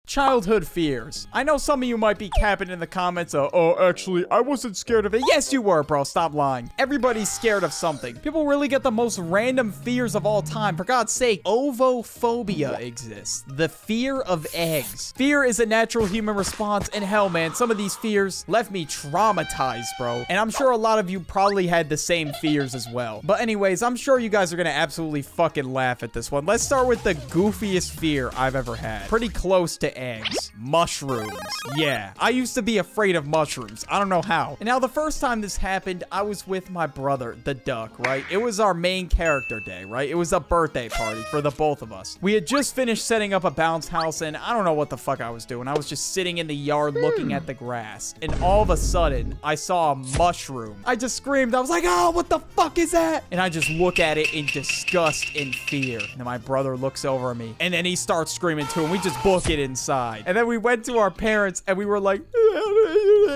Childhood fears. I know some of you might be capping in the comments, oh, actually, I wasn't scared of it. Yes, you were, bro. Stop lying. Everybody's scared of something. People really get the most random fears of all time. For God's sake, ovophobia exists. The fear of eggs. Fear is a natural human response, and hell, man, some of these fears left me traumatized, bro. And I'm sure a lot of you probably had the same fears as well. But anyways, I'm sure you guys are gonna absolutely fucking laugh at this one. Let's start with the goofiest fear I've ever had. Pretty close to eggs. Mushrooms. Yeah, I used to be afraid of mushrooms. I don't know how. And now the first time this happened, I was with my brother, the duck, right? It was our main character day, right? It was a birthday party for the both of us. We had just finished setting up a bounce house, and I don't know what the fuck I was doing. I was just sitting in the yard looking at the grass, and all of a sudden, I saw a mushroom. I just screamed. I was like, oh, what the fuck is that? And I just look at it in disgust and fear. And then my brother looks over at me, and then he starts screaming too, and we just book it inside. And then we went to our parents, and we were like,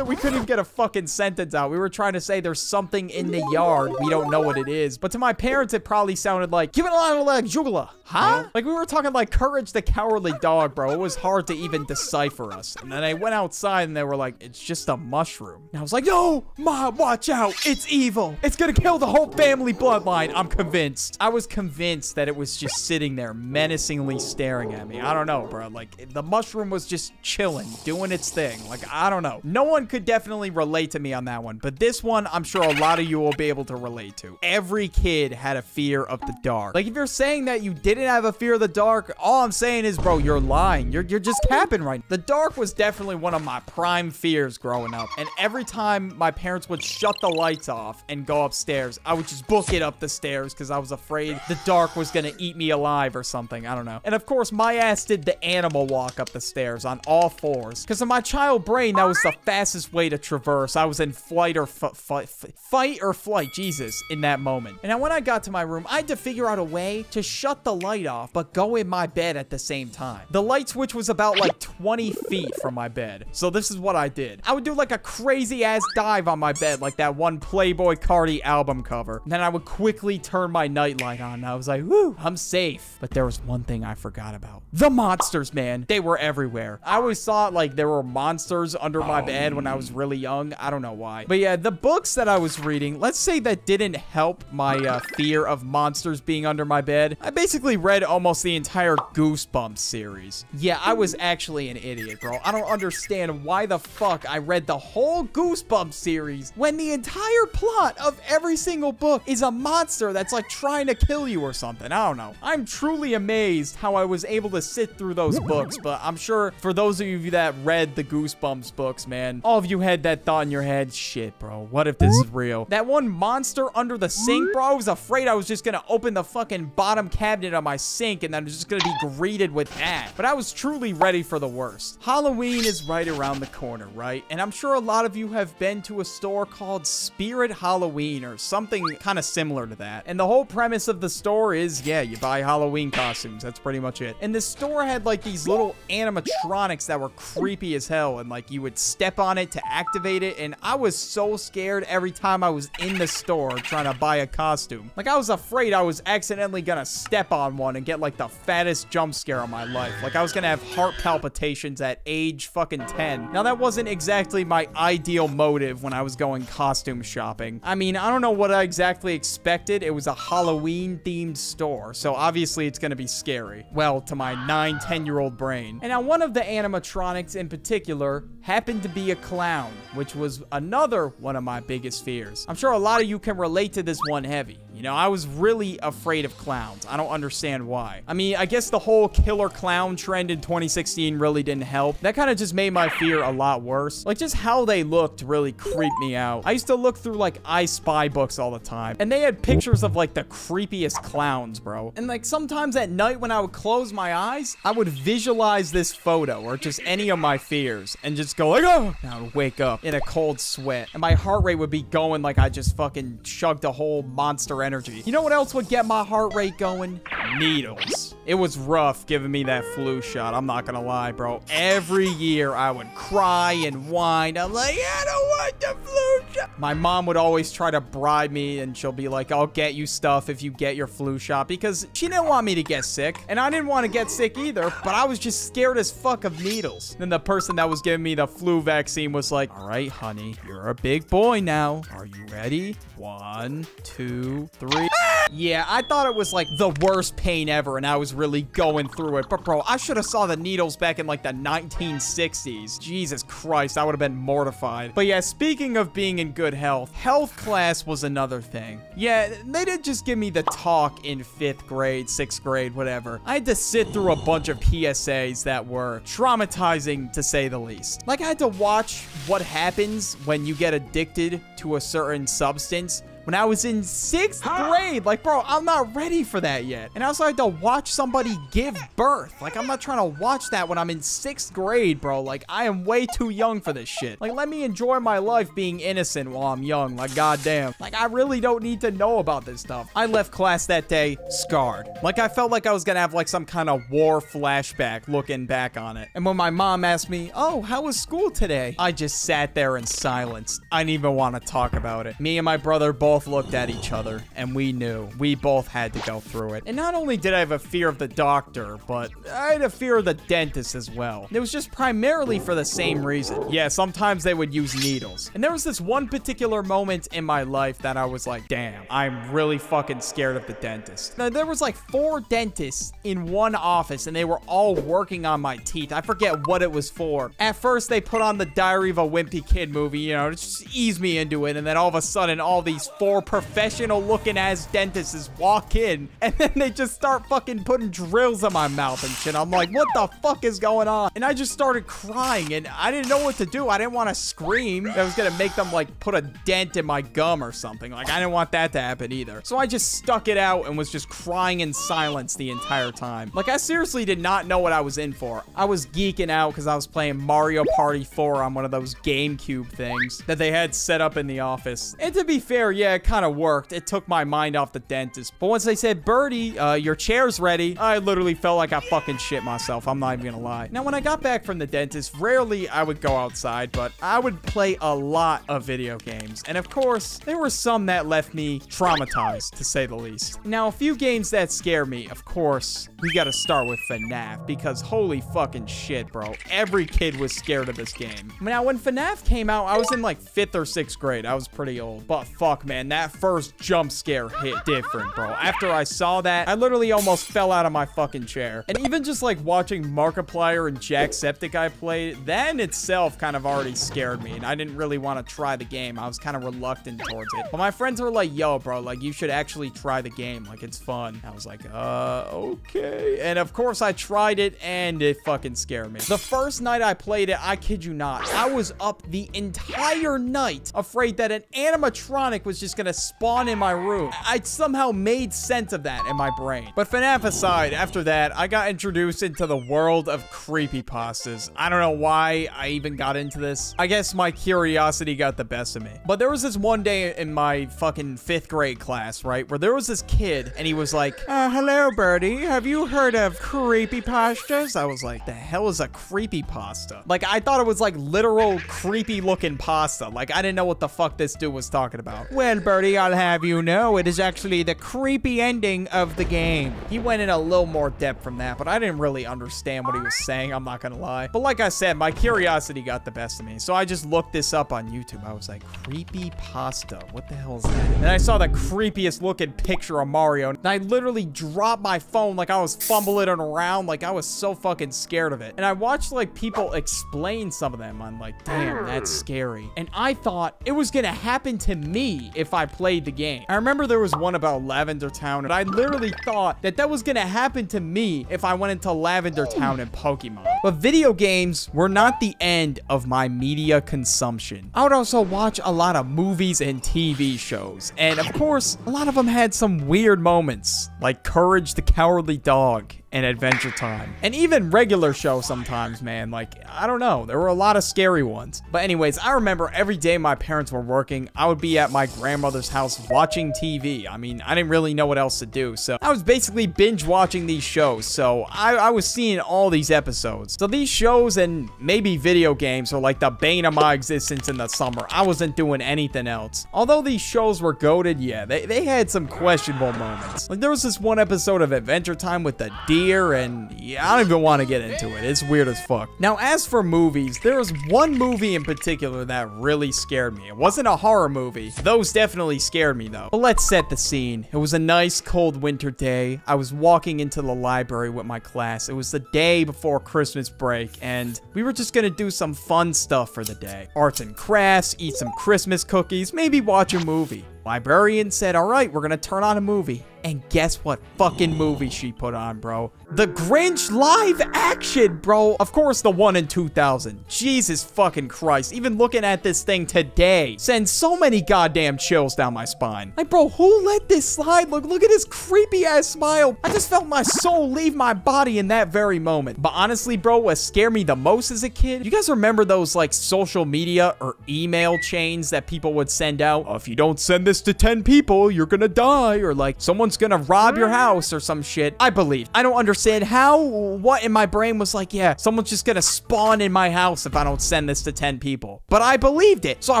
we couldn't even get a fucking sentence out. We were trying to say there's something in the yard. We don't know what it is. But to my parents, it probably sounded like, give it a little leg, jugula. Huh? Like we were talking like Courage the Cowardly Dog, bro. It was hard to even decipher us. And then I went outside, and they were like, it's just a mushroom. And I was like, no, Mom, watch out. It's evil. It's gonna kill the whole family bloodline. I'm convinced. I was convinced that it was just sitting there menacingly staring at me. I don't know, bro. Like the mushroom was just chilling, doing its thing. Like, I don't know. No one could definitely relate to me on that one. But this one, I'm sure a lot of you will be able to relate to. Every kid had a fear of the dark. Like, if you're saying that you didn't have a fear of the dark, all I'm saying is, bro, you're lying. You're just capping right now. The dark was definitely one of my prime fears growing up. And every time my parents would shut the lights off and go upstairs, I would just book it up the stairs because I was afraid the dark was going to eat me alive or something. I don't know. And of course, my ass did the animal walk up the stairs on all fours. Because in my child brain, that was the fastest way to traverse. I was in fight or flight, Jesus, in that moment. And now when I got to my room, I had to figure out a way to shut the light off, but go in my bed at the same time. The light switch was about like 20 feet from my bed. So this is what I did. I would do like a crazy ass dive on my bed, like that one Playboy Cardi album cover. And then I would quickly turn my nightlight on. And I was like, whoo, I'm safe. But there was one thing I forgot about. The monsters, man. They were everywhere. I always thought like there were monsters under my bed when I was really young. I don't know why. But yeah, the books that I was reading, let's say that didn't help my fear of monsters being under my bed. I basically read almost the entire Goosebumps series. Yeah, I was actually an idiot, bro. I don't understand why the fuck I read the whole Goosebumps series when the entire plot of every single book is a monster that's like trying to kill you or something. I don't know. I'm truly amazed how I was able to sit through those books, but I'm sure for those of you that read the Goosebumps books, man, all of you had that thought in your head, shit, bro, what if this is real? That one monster under the sink, bro, I was afraid I was just gonna open the fucking bottom cabinet of my sink and then I was just gonna be greeted with that. But I was truly ready for the worst. Halloween is right around the corner, right? And I'm sure a lot of you have been to a store called Spirit Halloween or something kind of similar to that. And the whole premise of the store is, yeah, you buy Halloween costumes. That's pretty much it. And the store had like these little animatronics that were creepy as hell, and like you would step on it to activate it, and I was so scared every time I was in the store trying to buy a costume. Like I was afraid I was accidentally gonna step on one and get like the fattest jump scare of my life. Like I was gonna have heart palpitations at age fucking 10. Now that wasn't exactly my ideal motive when I was going costume shopping. I mean, I don't know what I exactly expected. It was a Halloween themed store, so obviously it's gonna be scary. Well, to my 9-10-year-old brain. And now one of the animatronics in particular happened to be a clown, which was another one of my biggest fears. I'm sure a lot of you can relate to this one heavy. You know, I was really afraid of clowns. I don't understand why. I mean, I guess the whole killer clown trend in 2016 really didn't help. That kind of just made my fear a lot worse. Like, just how they looked really creeped me out. I used to look through, like, I Spy books all the time, and they had pictures of, like, the creepiest clowns, bro. And, like, sometimes at night when I would close my eyes, I would visualize this photo or just any of my fears and just go like, oh, and I would wake up in a cold sweat, and my heart rate would be going like I just fucking chugged a whole Monster Energy. You know what else would get my heart rate going? Needles. It was rough giving me that flu shot. I'm not gonna lie, bro. Every year I would cry and whine. I'm like, I don't want the flu shot. My mom would always try to bribe me, and she'll be like, I'll get you stuff if you get your flu shot, because she didn't want me to get sick, and I didn't want to get sick either, but I was just scared as fuck of needles. Then the person that was giving me the flu vaccine was like, all right, honey, you're a big boy now. Are you ready? 1, 2, 3. Yeah, I thought it was like the worst pain ever, and I was really going through it. But bro, I should have saw the needles back in like the 1960s. Jesus Christ, I would have been mortified. But yeah, speaking of being in good health, health class was another thing. Yeah, they didn't just give me the talk in 5th grade, 6th grade, whatever. I had to sit through a bunch of PSAs that were traumatizing, to say the least. Like, I had to watch what happens when you get addicted to a certain substance when I was in 6th grade. Like, bro, I'm not ready for that yet. And I also had to watch somebody give birth. Like, I'm not trying to watch that when I'm in 6th grade, bro. Like, I am way too young for this shit. Like, let me enjoy my life being innocent while I'm young. Like, goddamn. Like, I really don't need to know about this stuff. I left class that day scarred. Like, I felt like I was gonna have, like, some kind of war flashback looking back on it. And when my mom asked me, oh, how was school today? I just sat there in silence. I didn't even want to talk about it. Me and my brother both looked at each other, and we knew we both had to go through it. And not only did I have a fear of the doctor, but I had a fear of the dentist as well. It was just primarily for the same reason. Yeah, sometimes they would use needles. And there was this one particular moment in my life that I was like, damn, I'm really fucking scared of the dentist. Now, there was like 4 dentists in one office, and they were all working on my teeth. I forget what it was for. At first, they put on the Diary of a Wimpy Kid movie, you know, to just ease me into it, and then all of a sudden, all these 4 professional looking ass dentists walk in, and then they just start fucking putting drills in my mouth and shit. I'm like, what the fuck is going on? And I just started crying, and I didn't know what to do. I didn't want to scream. I was gonna make them like put a dent in my gum or something. Like, I didn't want that to happen either. So I just stuck it out and was just crying in silence the entire time. Like, I seriously did not know what I was in for. I was geeking out because I was playing Mario Party 4 on one of those GameCube things that they had set up in the office. And to be fair, yeah, it kind of worked. It took my mind off the dentist. But once they said, Birdie, your chair's ready, I literally felt like I fucking shit myself. I'm not even gonna lie. Now, when I got back from the dentist, rarely I would go outside, but I would play a lot of video games. And of course, there were some that left me traumatized, to say the least. Now, a few games that scare me, of course, we gotta start with FNAF, because holy fucking shit, bro. Every kid was scared of this game. Now, when FNAF came out, I was in like 5th or 6th grade. I was pretty old. But fuck, man, that first jump scare hit different, bro. After I saw that, I literally almost fell out of my fucking chair. And even just like watching Markiplier and Jacksepticeye play, that in itself kind of already scared me, and I didn't really want to try the game. I was kind of reluctant towards it. But my friends were like, yo, bro, like, you should actually try the game. Like, it's fun. I was like, okay. And of course, I tried it, and it fucking scared me. The first night I played it, I kid you not, I was up the entire night afraid that an animatronic was just gonna spawn in my room. I somehow made sense of that in my brain. But FNAF aside, after that, I got introduced into the world of creepypastas. I don't know why I even got into this. I guess my curiosity got the best of me. But there was this one day in my fucking 5th grade class, right, where there was this kid, and he was like, hello, Birdie, have you heard of creepypastas? I was like, the hell is a creepypasta? Like, I thought it was like literal creepy looking pasta. Like, I didn't know what the fuck this dude was talking about. Well, Birdie, I'll have you know, it is actually the creepy ending of the game. He went in a little more depth from that, but I didn't really understand what he was saying, I'm not gonna lie. But like I said, my curiosity got the best of me, so I just looked this up on YouTube. I was like, creepypasta, what the hell is that? And I saw the creepiest looking picture of Mario, and I literally dropped my phone like I was fumbling it around, like I was so fucking scared of it. And I watched like people explain some of them. I'm like, damn, that's scary. And I thought it was gonna happen to me if I played the game. I remember there was one about Lavender Town, and I literally thought that that was gonna happen to me if I went into Lavender Town in Pokemon. But video games were not the end of my media consumption. I would also watch a lot of movies and TV shows, and of course, a lot of them had some weird moments, like Courage the Cowardly Dog and Adventure Time. And even regular shows sometimes, man. Like, I don't know. There were a lot of scary ones. But anyways, I remember every day my parents were working, I would be at my grandmother's house watching TV. I mean, I didn't really know what else to do. So I was basically binge watching these shows. So I was seeing all these episodes. So these shows and maybe video games are like the bane of my existence in the summer. I wasn't doing anything else. Although these shows were goated, yeah, they had some questionable moments. Like, there was this one episode of Adventure Time with the deer, and yeah, I don't even want to get into it. It's weird as fuck. Now, as for movies, there was one movie in particular that really scared me. It wasn't a horror movie. Those definitely scared me, though. But let's set the scene. It was a nice, cold winter day. I was walking into the library with my class. It was the day before Christmas break, and we were just gonna do some fun stuff for the day. Arts and crafts, eat some Christmas cookies, maybe watch a movie. Librarian said, all right, we're gonna turn on a movie. And guess what fucking movie she put on, bro? The Grinch live action, bro. Of course, the one in 2000. Jesus fucking Christ. Even looking at this thing today sends so many goddamn chills down my spine. Like, bro, who let this slide? Look at his creepy ass smile. I just felt my soul leave my body in that very moment. But honestly, bro, what scared me the most as a kid, you guys remember those like social media or email chains that people would send out? Oh, if you don't send this to 10 people, you're gonna die. Or like, someone's gonna rob your house or some shit. I believed. I don't understand how, what in my brain was like, yeah, someone's just gonna spawn in my house if I don't send this to 10 people. But I believed it. So I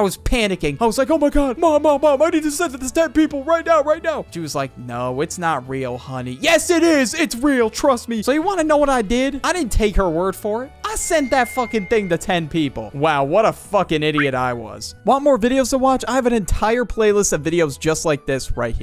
was panicking. I was like, oh my God, mom, I need to send it to 10 people right now. She was like, no, it's not real, honey. Yes, it is. It's real. Trust me. So you want to know what I did? I didn't take her word for it. I sent that fucking thing to 10 people. Wow, what a fucking idiot I was. Want more videos to watch? I have an entire playlist of videos just like this right here.